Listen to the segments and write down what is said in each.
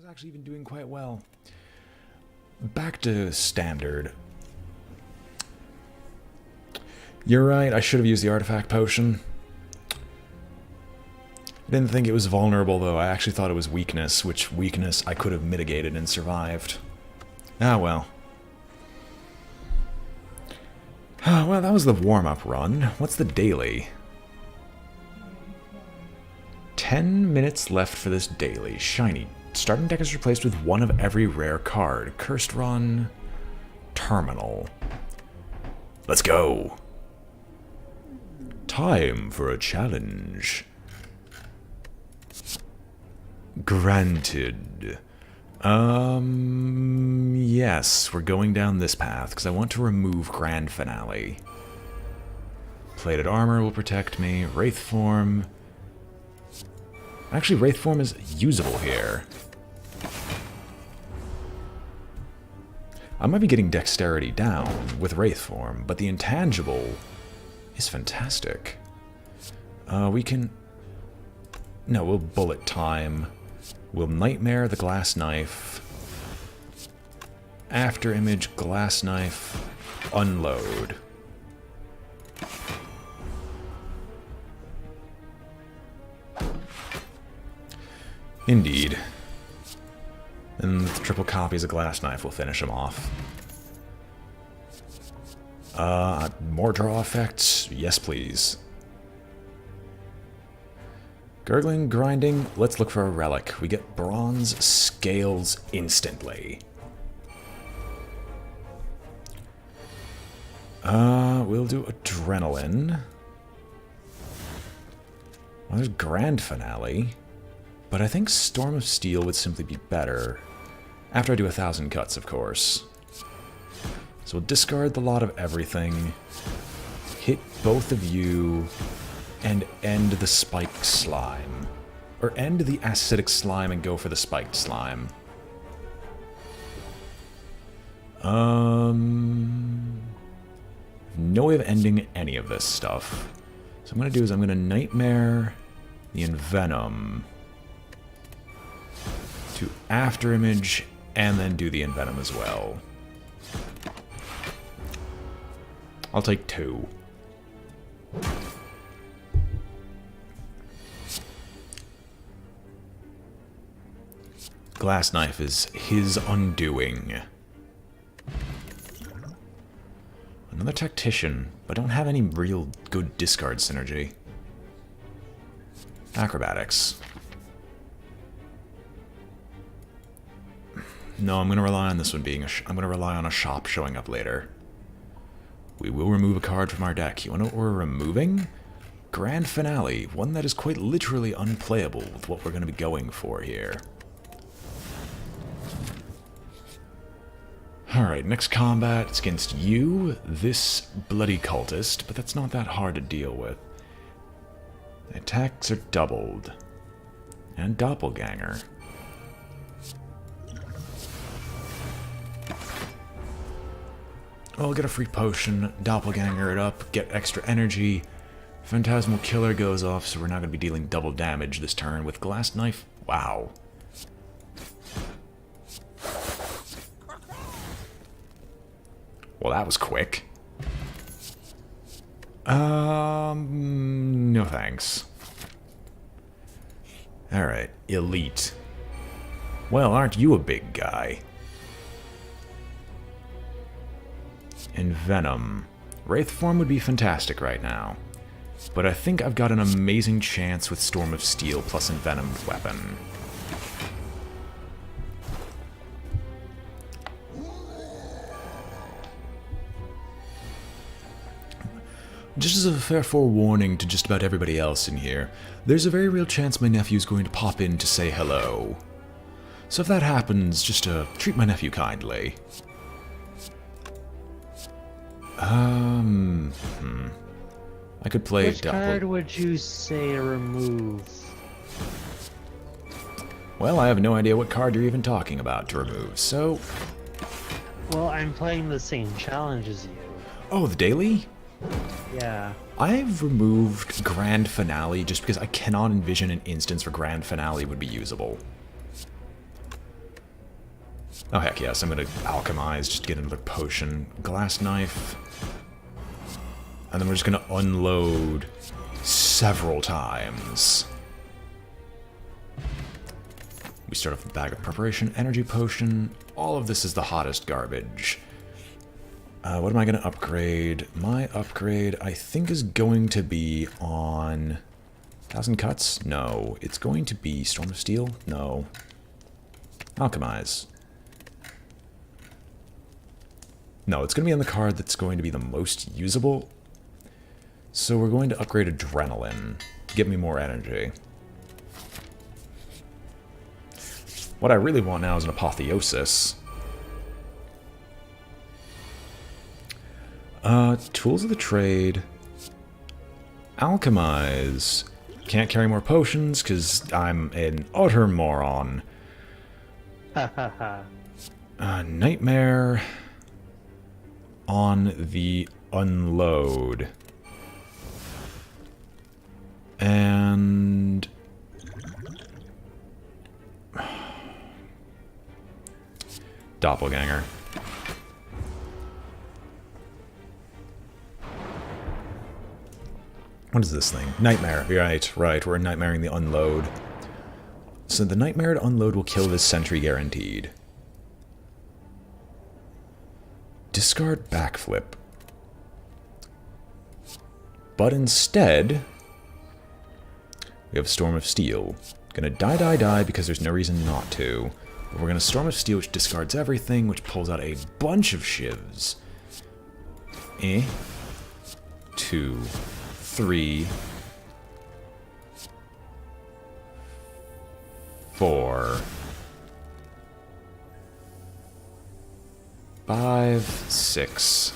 was actually even doing quite well. Back to standard. You're right, I should have used the artifact potion. I didn't think it was vulnerable, though. I actually thought it was weakness, which weakness I could have mitigated and survived. Ah, well. Well, that was the warm-up run. What's the daily? 10 minutes left for this daily. Shiny. Starting deck is replaced with one of every rare card. Cursed Run. Terminal. Let's go. Time for a challenge. Granted. Yes, we're going down this path, because I want to remove Grand Finale. Plated Armor will protect me. Wraith Form. Actually, Wraith Form is usable here. I might be getting Dexterity down with Wraith Form, but the Intangible is fantastic. We can... No, we'll Bullet Time. We'll Nightmare the Glass Knife. After Image, Glass Knife, Unload. Indeed. And the triple copies of Glass Knife will finish him off. More draw effects? Yes, please. Gurgling, grinding, let's look for a relic. We get bronze scales instantly. We'll do adrenaline. Well, there's Grand Finale. But I think Storm of Steel would simply be better. After I do 1,000 cuts, of course. So we'll discard the lot of everything. Hit both of you. And end the spiked slime. Or end the acidic slime and go for the spiked slime. No way of ending any of this stuff. So what I'm going to do is I'm going to Nightmare the Envenom to Afterimage and then do the Envenom as well. I'll take 2. Glass Knife is his undoing. Another Tactician, but don't have any real good discard synergy. Acrobatics. No, I'm going to rely on this one being I'm going to rely on a shop showing up later. We will remove a card from our deck. You want to know what we're removing? Grand Finale, one that is quite literally unplayable with what we're going to be going for here. Alright, next combat, it's against you, this bloody cultist, but that's not that hard to deal with. The attacks are doubled. And Doppelganger. I'll get a free potion, Doppelganger it up, get extra energy. Phantasmal Killer goes off, so we're not going to be dealing double damage this turn with Glass Knife. Wow. Well, that was quick. No thanks. Alright, Elite. Well, aren't you a big guy? And Venom. Wraith Form would be fantastic right now. But I think I've got an amazing chance with Storm of Steel plus Envenomed Weapon. Just as a fair forewarning to just about everybody else in here, there's a very real chance my nephew's going to pop in to say hello. So if that happens, just treat my nephew kindly. I could play Which card would you say to remove? Well, I have no idea what card you're even talking about to remove, so... Well, I'm playing the same challenge as you. Oh, the daily? Yeah. I've removed Grand Finale just because I cannot envision an instance where Grand Finale would be usable. Oh, heck yes, I'm gonna alchemize, just get another potion. Glass knife. And then we're just gonna unload several times. We start off with a bag of preparation, energy potion. All of this is the hottest garbage. What am I gonna upgrade? My upgrade, I think, is going to be on 1,000 cuts? No. It's going to be Storm of Steel? No. Alchemize. No, it's going to be on the card that's going to be the most usable. So we're going to upgrade Adrenaline. Get me more energy. What I really want now is an Apotheosis. Tools of the Trade. Alchemize. Can't carry more potions because I'm an utter moron. Nightmare on the unload. And Doppelganger. What is this thing? Nightmare. Right. We're nightmaring the unload. So the nightmare to unload will kill this sentry guaranteed. Discard backflip. But instead, we have Storm of Steel. Gonna die because there's no reason not to. But we're gonna Storm of Steel, which discards everything, which pulls out a bunch of shivs. 2, 3, 4, 5, 6.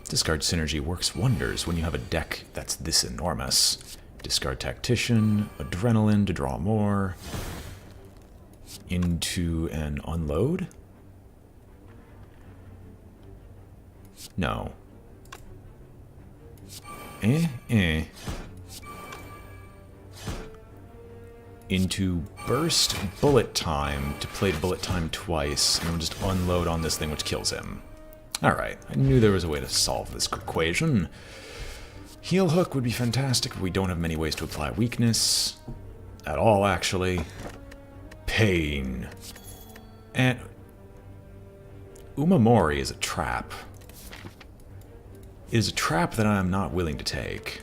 Discard Synergy works wonders when you have a deck that's this enormous. Discard Tactician, Adrenaline to draw more. Into an unload? No. Into Burst Bullet Time to play Bullet Time twice, and then just unload on this thing, which kills him. Alright, I knew there was a way to solve this equation. Heal Hook would be fantastic, but we don't have many ways to apply weakness. At all, actually. Pain. And Umamori is a trap. It is a trap that I am not willing to take.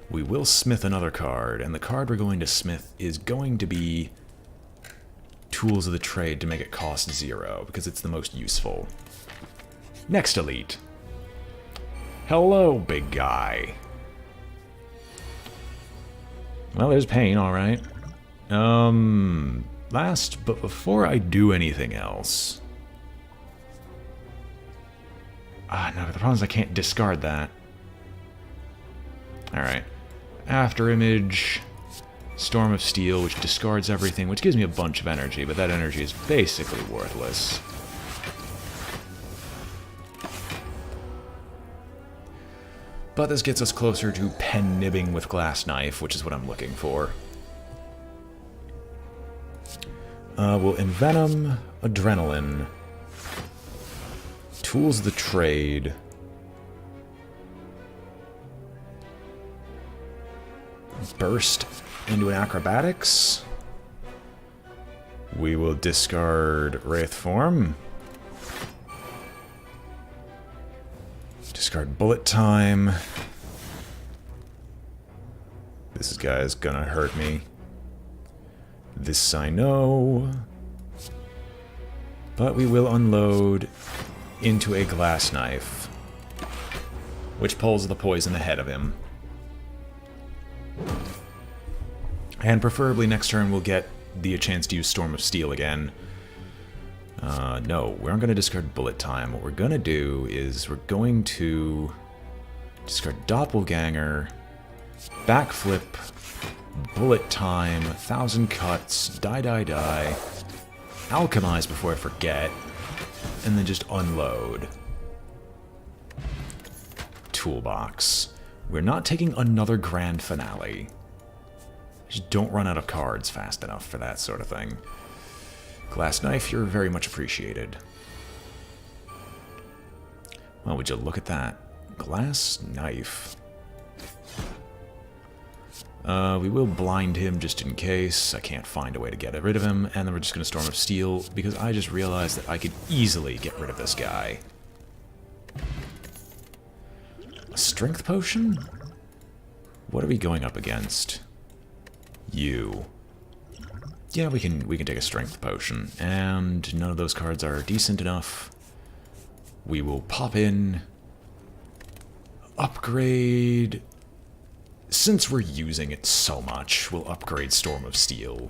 We will smith another card, and the card we're going to smith is going to be Tools of the Trade to make it cost 0, because it's the most useful. Next elite. Hello, big guy. Well, there's pain, alright. Last, but before I do anything else... no, the problem is I can't discard that. Alright. After Image, Storm of Steel, which discards everything, which gives me a bunch of energy, but that energy is basically worthless. But this gets us closer to pen nibbing with Glass Knife, which is what I'm looking for. We'll Envenom, Adrenaline, Tools of the Trade, Burst into an Acrobatics. We will discard Wraith Form. Discard Bullet Time. This guy's gonna hurt me. This I know. But we will unload into a Glass Knife, which pulls the poison ahead of him. And preferably next turn we'll get a chance to use Storm of Steel again. No, we aren't going to discard Bullet Time. What we're going to do is we're going to discard Doppelganger, Backflip, Bullet Time, 1,000 Cuts, die, Alchemize before I forget, and then just unload. Toolbox. We're not taking another grand finale. Just don't run out of cards fast enough for that sort of thing. Glass knife, you're very much appreciated. Well, would you look at that? Glass knife. We will blind him just in case. I can't find a way to get rid of him. And then we're just going to Storm of Steel, because I just realized that I could easily get rid of this guy. A strength potion? What are we going up against? You. Yeah, we can take a strength potion. And none of those cards are decent enough. We will pop in. Upgrade. Since we're using it so much, we'll upgrade Storm of Steel.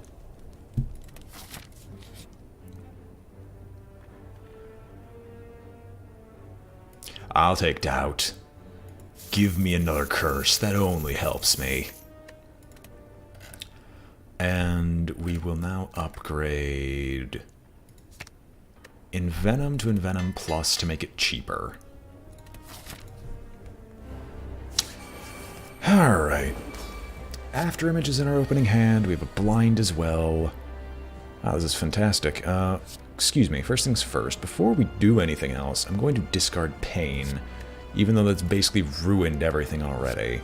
I'll take Doubt. Give me another curse. That only helps me. And we will now upgrade Envenom to Envenom Plus to make it cheaper. Alright. After Image is in our opening hand, we have a Blind as well. Wow, this is fantastic. Excuse me, first things first. Before we do anything else, I'm going to discard Pain, even though that's basically ruined everything already.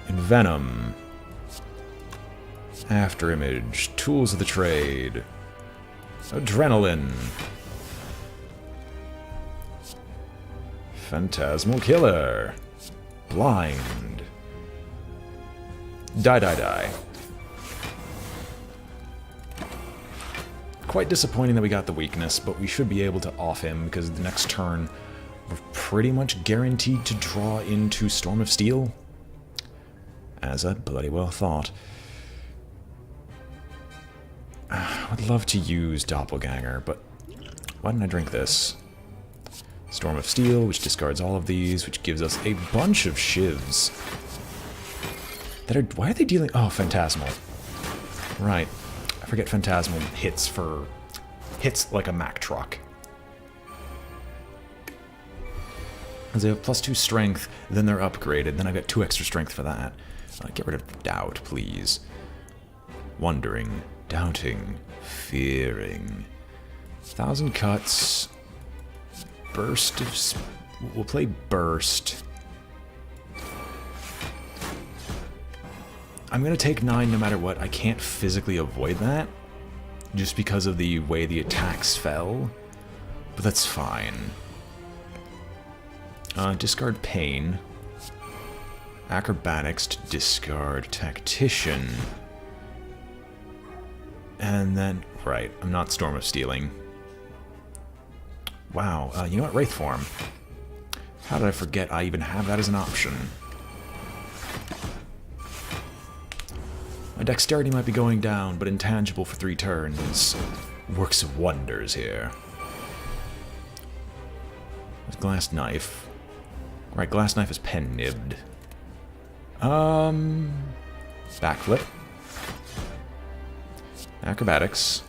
Envenom. After Image. Tools of the Trade. Adrenaline. Phantasmal Killer. Blind. Die. Quite disappointing that we got the weakness, but we should be able to off him because the next turn we're pretty much guaranteed to draw into Storm of Steel. As I bloody well thought. I would love to use Doppelganger, but why didn't I drink this? Storm of Steel, which discards all of these, which gives us a bunch of shivs. That are, why are they dealing... Oh, Phantasmal. Right. I forget Phantasmal hits like a Mack truck. Because they have +2 strength, then they're upgraded, then I've got 2 extra strength for that. Get rid of Doubt, please. Wondering, doubting, fearing. 1,000 cuts... Burst of... We'll play Burst. I'm going to take 9 no matter what. I can't physically avoid that. Just because of the way the attacks fell. But that's fine. Discard Pain. Acrobatics to discard Tactician. And then... Right, I'm not Storm of Stealing. Wow, you know what? Wraith Form. How did I forget I even have that as an option? My dexterity might be going down, but intangible for 3 turns works wonders here. There's Glass Knife. Right, Glass Knife is pen-nibbed. Backflip. Acrobatics.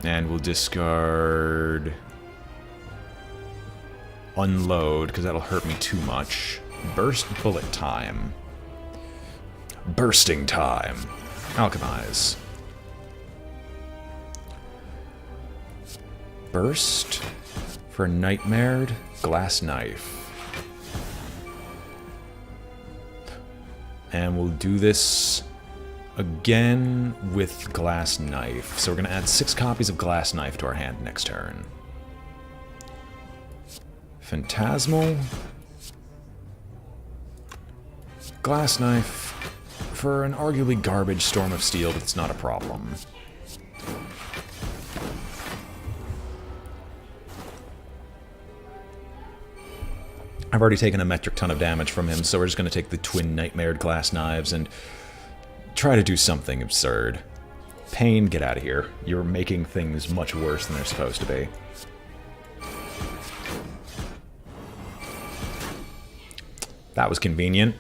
And we'll discard Unload, because that'll hurt me too much. Burst Bullet Time. Bursting Time. Alchemize. Burst for Nightmared Glass Knife. And we'll do this again with Glass Knife. So we're going to add 6 copies of Glass Knife to our hand next turn. Phantasmal. Glass Knife for an arguably garbage Storm of Steel, but it's not a problem. I've already taken a metric ton of damage from him, so we're just going to take the twin Nightmared Glass Knives and try to do something absurd. Pain, get out of here. You're making things much worse than they're supposed to be. That was convenient.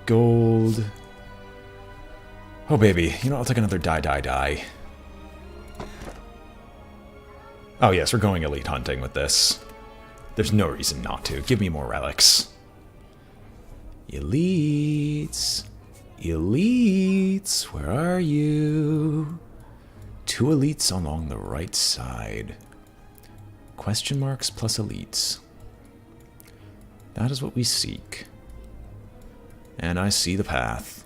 Gold. Oh, baby. You know, I'll take another die. Oh yes, we're going elite hunting with this. There's no reason not to. Give me more relics. Elites. Elites, where are you? 2 elites along the right side. Question marks plus elites. That is what we seek. And I see the path.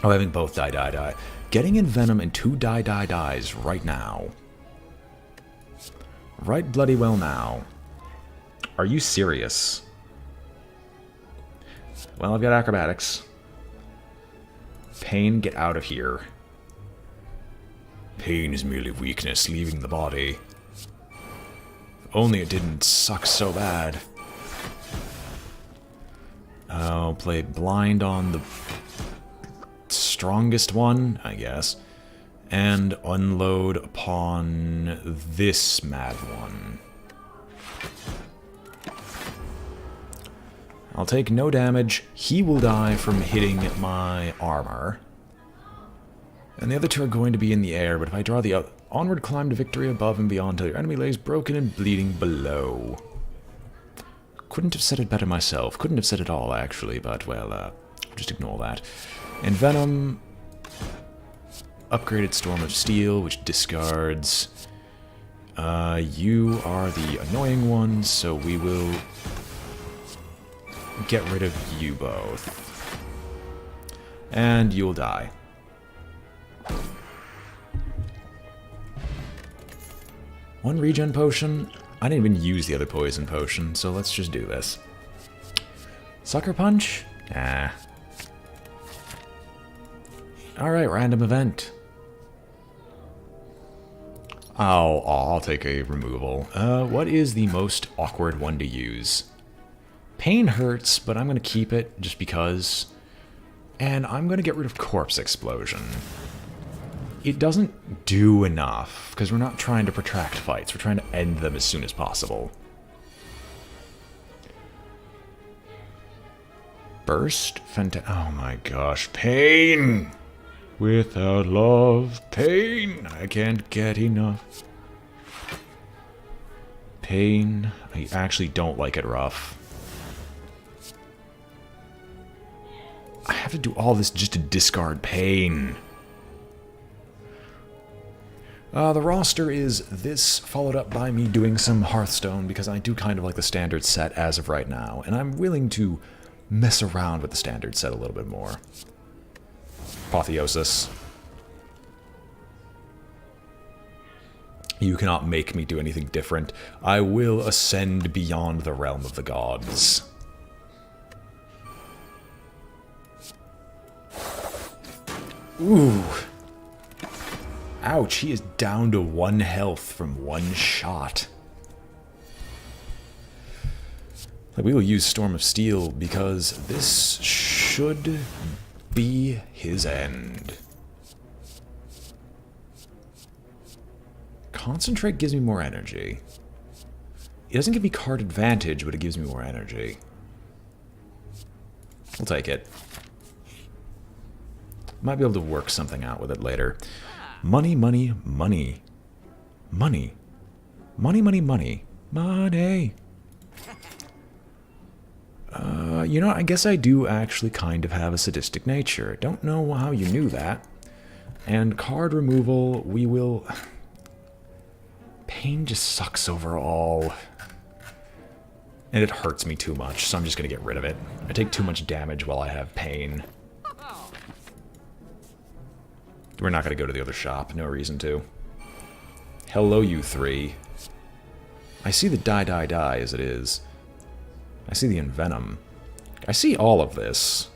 Oh, having both die. Getting in Venom and 2 dies right now. Right bloody well now. Are you serious? Well, I've got acrobatics. Pain, get out of here. Pain is merely weakness leaving the body. If only it didn't suck so bad. I'll play blind on the strongest one, I guess, and unload upon this mad one. I'll take no damage. He will die from hitting my armor. And the other 2 are going to be in the air, but if I draw the onward climb to victory above and beyond till your enemy lays broken and bleeding below. Couldn't have said it better myself. Couldn't have said it all, actually, but, well, just ignore that. And Venom, upgraded Storm of Steel, which discards. You are the annoying one, so we will get rid of you both. And you'll die. One regen potion. I didn't even use the other poison potion, so let's just do this. Sucker Punch? Nah. Alright, random event. Oh, I'll take a removal. What is the most awkward one to use? Pain hurts, but I'm going to keep it just because. And I'm going to get rid of Corpse Explosion. It doesn't do enough, because we're not trying to protract fights. We're trying to end them as soon as possible. Burst? Oh my gosh. Pain! Without love, pain. I can't get enough. Pain. I actually don't like it rough. I have to do all this just to discard pain. The roster is this, followed up by me doing some Hearthstone, because I do kind of like the standard set as of right now, and I'm willing to mess around with the standard set a little bit more. Apotheosis. You cannot make me do anything different. I will ascend beyond the realm of the gods. Ooh. Ouch, he is down to 1 health from 1 shot. We will use Storm of Steel because this should be his end. Concentrate gives me more energy. It doesn't give me card advantage, but it gives me more energy. We'll take it. Might be able to work something out with it later. Money, money, money. Money. Money, money, money. Money. You know, I guess I do actually kind of have a sadistic nature. Don't know how you knew that. And card removal, we will... Pain just sucks overall. And it hurts me too much, so I'm just going to get rid of it. I take too much damage while I have pain. We're not going to go to the other shop. No reason to. Hello, you 3. I see the die as it is. I see the Envenom. I see all of this.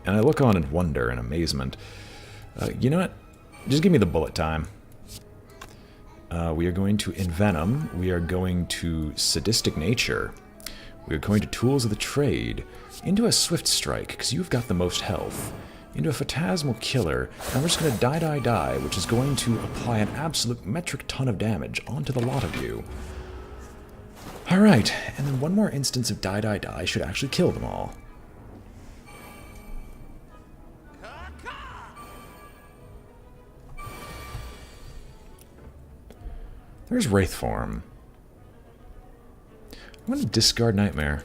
And I look on in wonder and amazement. You know what? Just give me the bullet time. We are going to Envenom. We are going to Sadistic Nature. We are going to Tools of the Trade. Into a Swift Strike, because you've got the most health. Into a Phantasmal Killer. And we're just going to die, which is going to apply an absolute metric ton of damage onto the lot of you. Alright, and then one more instance of die should actually kill them all. There's Wraith form. I'm going to discard Nightmare.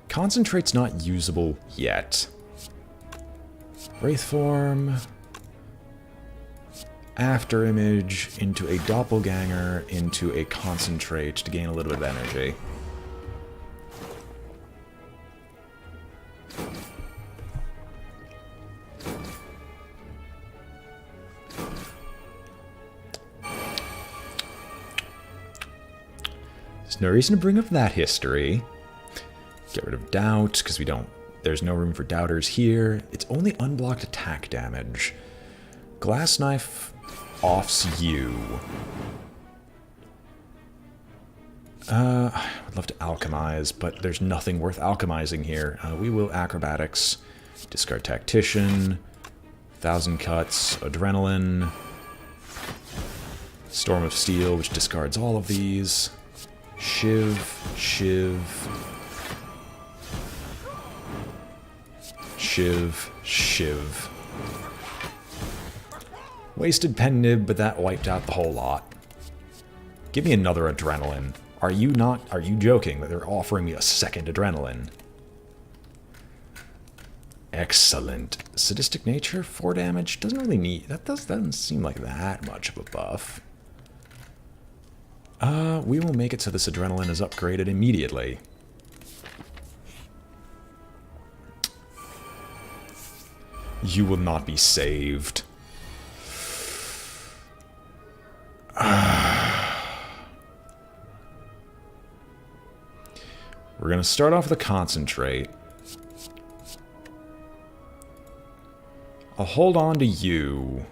Concentrate's not usable yet. Wraith form. After image into a doppelganger into a concentrate to gain a little bit of energy. There's no reason to bring up that history. Get rid of doubt, because we don't... There's no room for doubters here. It's only unblocked attack damage. Glass Knife offs you. I would love to alchemize, but there's nothing worth alchemizing here. We will acrobatics. Discard Tactician. 1,000 cuts. Adrenaline. Storm of Steel, which discards all of these. Shiv. Shiv. Shiv. Shiv. Wasted Pen Nib, but that wiped out the whole lot. Give me another Adrenaline. Are you joking that they're offering me a second Adrenaline? Excellent. Sadistic Nature, 4 damage. Doesn't really need... doesn't seem like that much of a buff. We will make it so this Adrenaline is upgraded immediately. You will not be saved. We're going to start off with a concentrate. I'll hold on to you.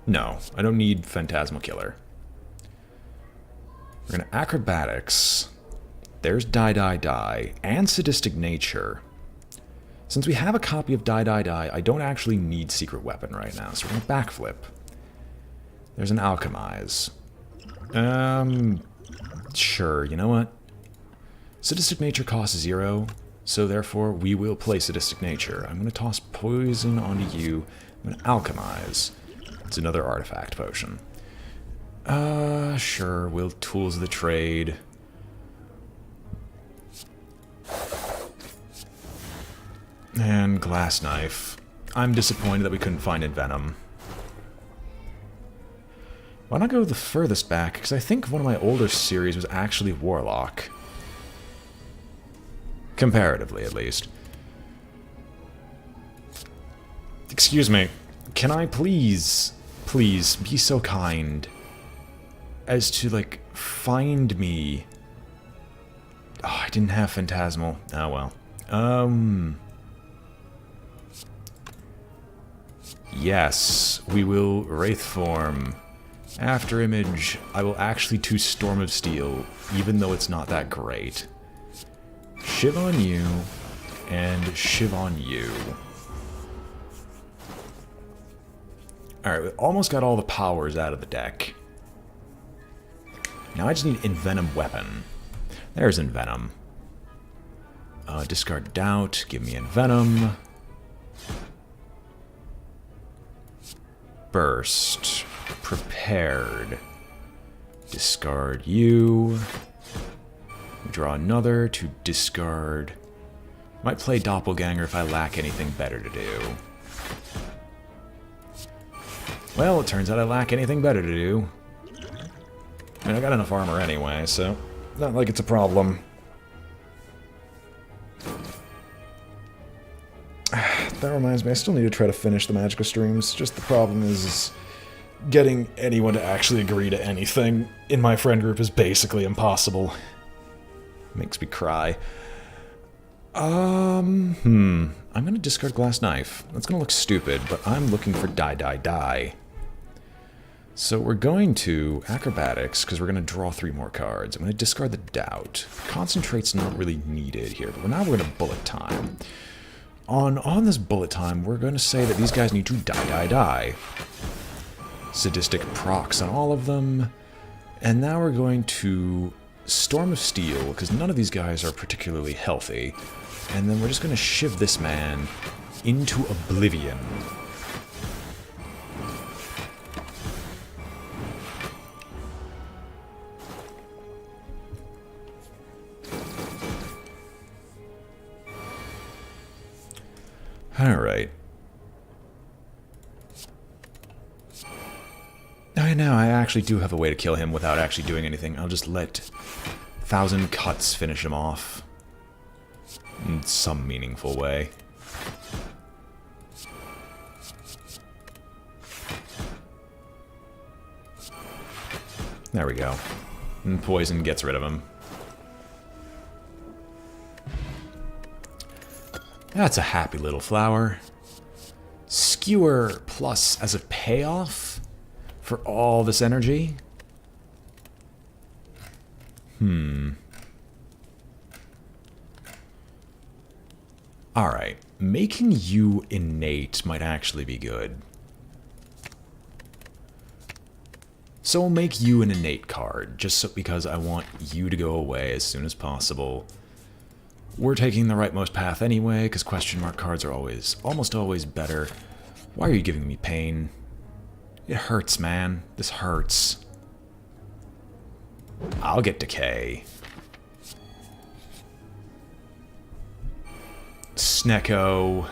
No, I don't need Phantasmal Killer. We're going to acrobatics. There's Die Die Die and Sadistic Nature. Since we have a copy of Die Die Die, I don't actually need Secret Weapon right now, so we're going to backflip. There's an Alchemize. Sure, you know what? Sadistic Nature costs 0, so therefore we will play Sadistic Nature. I'm going to toss Poison onto you. I'm going to Alchemize. It's another artifact potion. Sure, we'll Tools of the Trade. And Glass Knife. I'm disappointed that we couldn't find Envenom. Why not go the furthest back? Because I think one of my older series was actually Warlock. Comparatively, at least. Excuse me. Can I please be so kind as to, like, find me... Oh, I didn't have Phantasmal. Oh, well. Yes, we will Wraith form. After image, I will actually choose Storm of Steel, even though it's not that great. Shiv on you, and Shiv on you. Alright, we almost got all the powers out of the deck. Now I just need Envenom Weapon. There's Envenom. Discard Doubt, give me Envenom. Burst. Prepared. Discard you. Draw another to discard. Might play Doppelganger if I lack anything better to do. Well, it turns out I lack anything better to do. I mean, I got enough armor anyway, so not like it's a problem. That reminds me, I still need to try to finish the Magicka streams. Just the problem is getting anyone to actually agree to anything in my friend group is basically impossible. Makes me cry. I'm gonna discard Glass Knife. That's gonna look stupid, but I'm looking for Die Die Die. So we're going to Acrobatics, because we're gonna draw 3 more cards. I'm gonna discard the Doubt. Concentrate's not really needed here, but now we're gonna Bullet Time. On this Bullet Time, we're gonna say that these guys need to Die Die Die. Sadistic procs on all of them. And now we're going to Storm of Steel, because none of these guys are particularly healthy. And then we're just going to shiv this man into oblivion. Alright. I know, I actually do have a way to kill him without actually doing anything. I'll just let 1,000 cuts finish him off. In some meaningful way. There we go. And poison gets rid of him. That's a happy little flower. Skewer plus as a payoff for all this energy? Alright, making you innate might actually be good. So we'll make you an innate card, just so, because I want you to go away as soon as possible. We're taking the rightmost path anyway, because question mark cards are almost always better. Why are you giving me pain? It hurts, man. This hurts. I'll get decay. Snecko.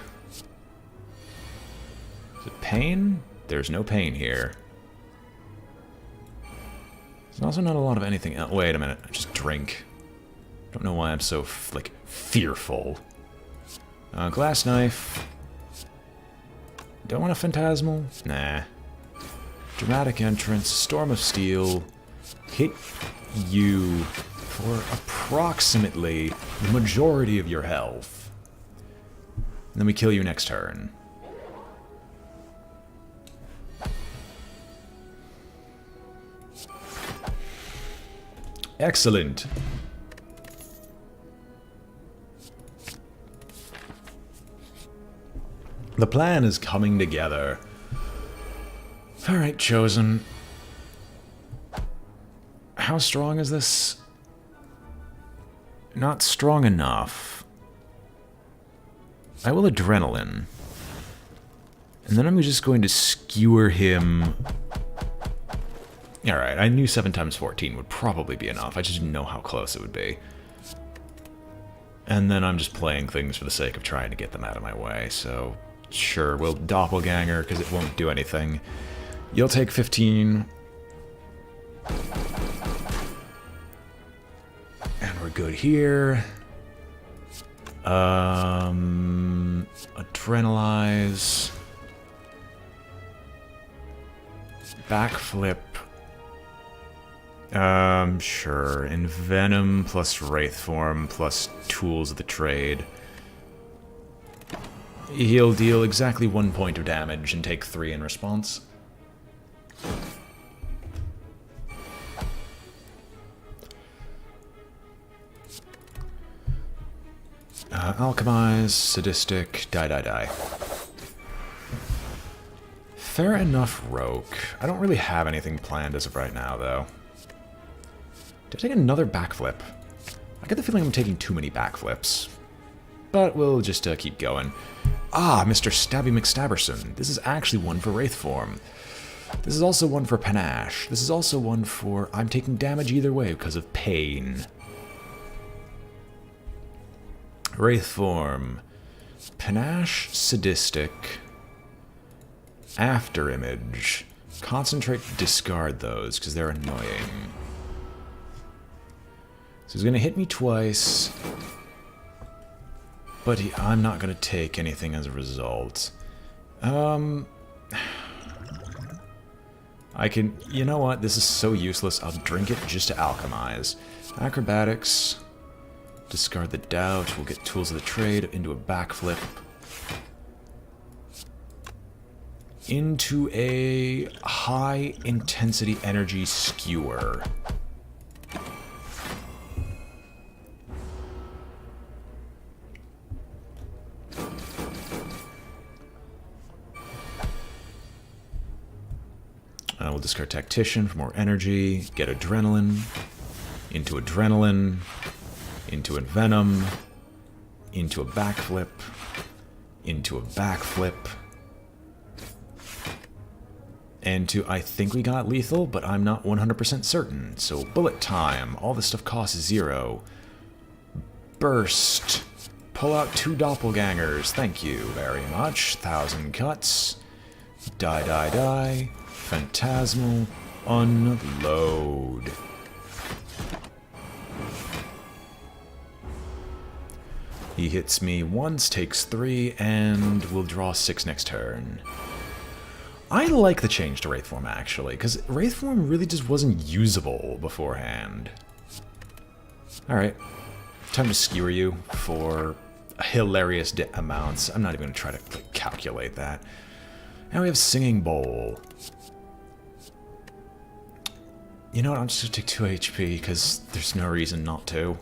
Is it pain? There's no pain here. There's also not a lot of anything else. Wait a minute. Just drink. Don't know why I'm so, like, fearful. Glass knife. Don't want a phantasmal? Nah. Dramatic entrance. Storm of steel. Hit you for approximately the majority of your health. And then we kill you next turn. Excellent. The plan is coming together. Alright, Chosen. How strong is this? Not strong enough. I will adrenaline. And then I'm just going to skewer him. Alright, I knew 7 times 14 would probably be enough. I just didn't know how close it would be. And then I'm just playing things for the sake of trying to get them out of my way, so sure, we'll doppelganger because it won't do anything. You'll take 15. And we're good here. Adrenalize. Backflip. Sure. Envenom plus Wraith Form plus Tools of the Trade. He'll deal exactly 1 point of damage and take 3 in response. Alchemize, Sadistic, die. Fair enough, Rogue. I don't really have anything planned as of right now, though. Did I take another backflip? I get the feeling I'm taking too many backflips. But we'll just keep going. Ah, Mr. Stabby McStabberson. This is actually one for Wraith Form. This is also one for Panache. This is also one for I'm taking damage either way because of pain. Wraith Form. Panache, Sadistic. After Image. Concentrate, discard those because they're annoying. So he's going to hit me twice. But I'm not going to take anything as a result. I can... You know what? This is so useless. I'll drink it just to alchemize. Acrobatics. Discard the doubt. We'll get Tools of the Trade into a backflip. Into a high-intensity energy skewer. We'll discard Tactician for more energy, get Adrenaline, into Adrenaline, into Envenom, into a backflip, into a backflip, and to, I think we got lethal, but I'm not 100% certain, so bullet time, all this stuff costs 0. Burst, pull out 2 doppelgangers. Thank you very much. 1,000 cuts. Die, die, die. Phantasmal. Unload. He hits me once, takes 3, and will draw 6 next turn. I like the change to Wraith Form, actually, because Wraith Form really just wasn't usable beforehand. Alright, time to skewer you for hilarious amounts. I'm not even going to try to like, calculate that. And we have Singing Bowl. You know what, I'm just going to take 2 HP, because there's no reason not to.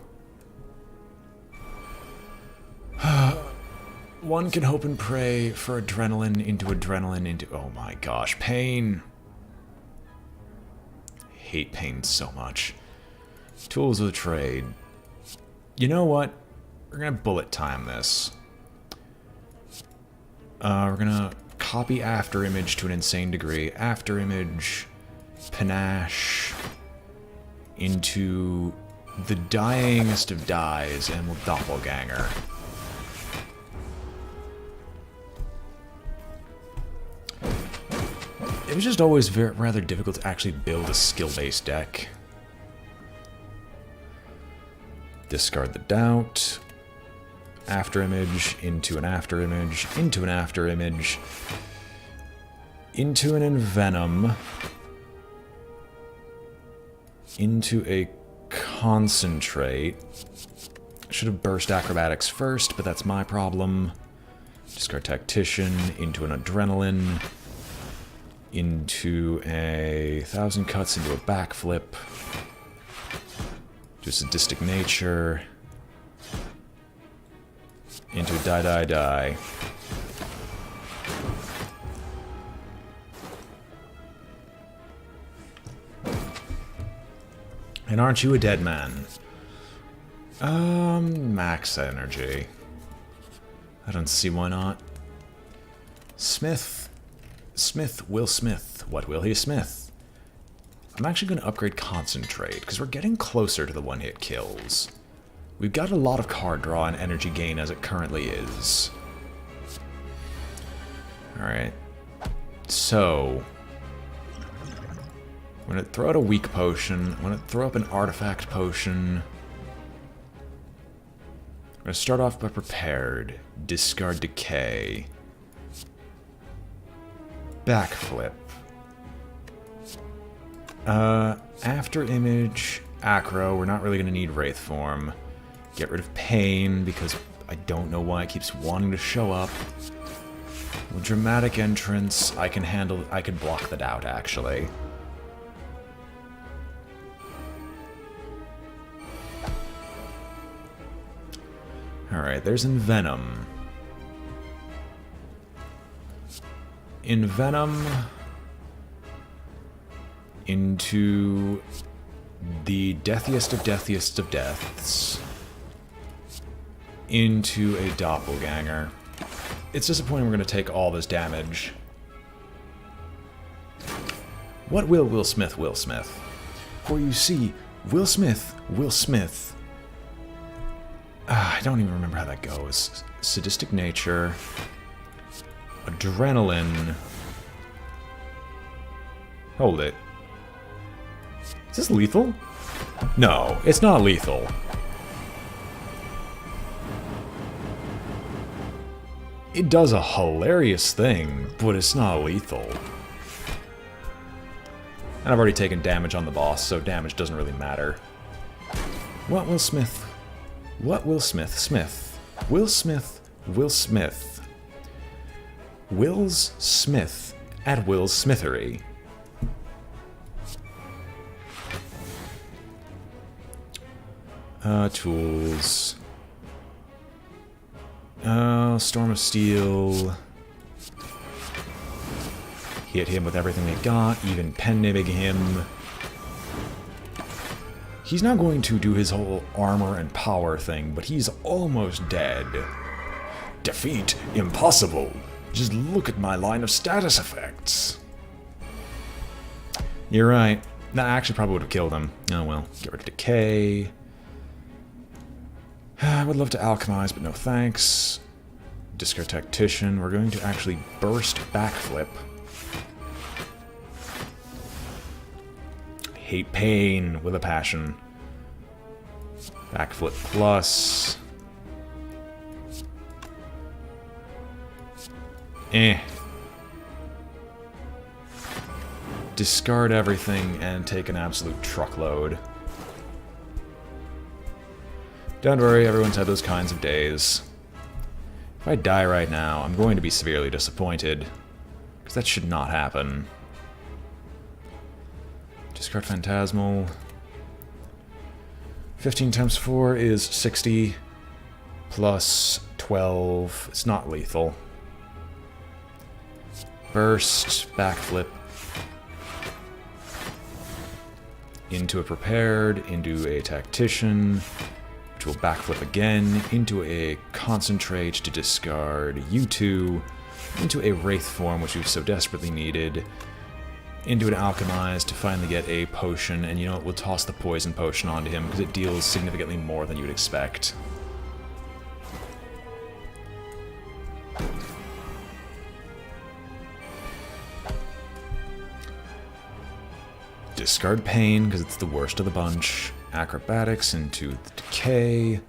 One can hope and pray for adrenaline into... Oh my gosh, pain! I hate pain so much. Tools of the trade. You know what? We're gonna bullet time this. We're gonna copy after image to an insane degree. After image, panache into the dyingest of dies, and we'll doppelganger. It was just always rather difficult to actually build a skill-based deck. Discard the doubt. After image, into an after image, into an after image, into an envenom, into a concentrate. Should have burst acrobatics first, but that's my problem. Discard tactician, into an adrenaline, into a 1,000 cuts, into a backflip. Do sadistic nature. Into a die, die, die. And aren't you a dead man? Max energy. I don't see why not. Smith. Smith will Smith. What will he Smith? I'm actually going to upgrade Concentrate, because we're getting closer to the one-hit kills. We've got a lot of card draw and energy gain as it currently is. Alright. So... I'm going to throw out a weak potion. I'm going to throw up an artifact potion. I'm going to start off by prepared. Discard decay. Backflip. After image, acro. We're not really going to need Wraith Form. Get rid of pain, because I don't know why it keeps wanting to show up. With dramatic entrance, I can block the doubt, actually. Alright, there's Envenom. Envenom into the deathiest of deathiest of deaths. Into a doppelganger. It's disappointing we're going to take all this damage. What will Smith Will Smith? For you see, Will Smith Will Smith. I don't even remember how that goes. Sadistic nature. Adrenaline. Hold it. Is this lethal? No, it's not lethal. It does a hilarious thing, but it's not lethal. And I've already taken damage on the boss, so damage doesn't really matter. What will Smith? What will Smith? Smith. Will Smith? Will Smith. Will's Smith at Will's Smithery. Tools. Storm of Steel. Hit him with everything they got, even pen nibbing him. He's not going to do his whole armor and power thing, but he's almost dead. Defeat impossible. Just look at my line of status effects. You're right. That actually probably would have killed him. Oh well. Get rid of decay. I would love to alchemize, but no thanks. Discard Tactician. We're going to actually burst Backflip. Hate pain with a passion. Backflip plus. Discard everything and take an absolute truckload. Don't worry, everyone's had those kinds of days. If I die right now, I'm going to be severely disappointed. Because that should not happen. Discard Phantasmal. 15 times 4 is 60. Plus 12. It's not lethal. Burst, Backflip. Into a Prepared, into a Tactician, which will Backflip again, into a Concentrate to discard U2, into a Wraith form, which we've so desperately needed, into an Alchemize to finally get a Potion, and you know what, we'll toss the Poison Potion onto him, because it deals significantly more than you'd expect. Discard Pain, because it's the worst of the bunch. Acrobatics into the Decay.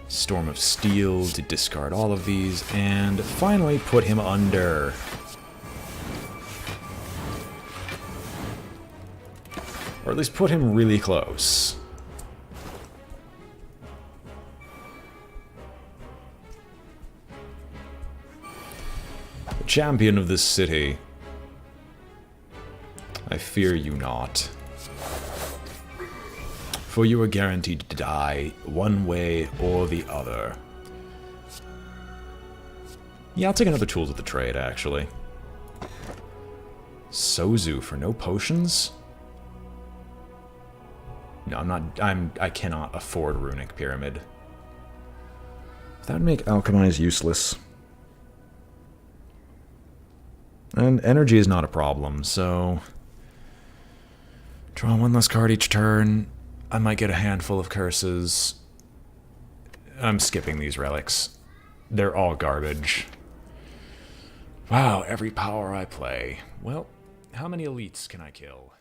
Storm of Steel to discard all of these. And finally put him under. Or at least put him really close. The champion of this city. I fear you not. For you are guaranteed to die one way or the other. Yeah, I'll take another Tools of the Trade, actually. Sozu for no potions? No, I cannot afford Runic Pyramid. That would make Alchemize useless. And energy is not a problem, so... Draw one less card each turn. I might get a handful of curses. I'm skipping these relics. They're all garbage. Wow, every power I play. Well, how many elites can I kill?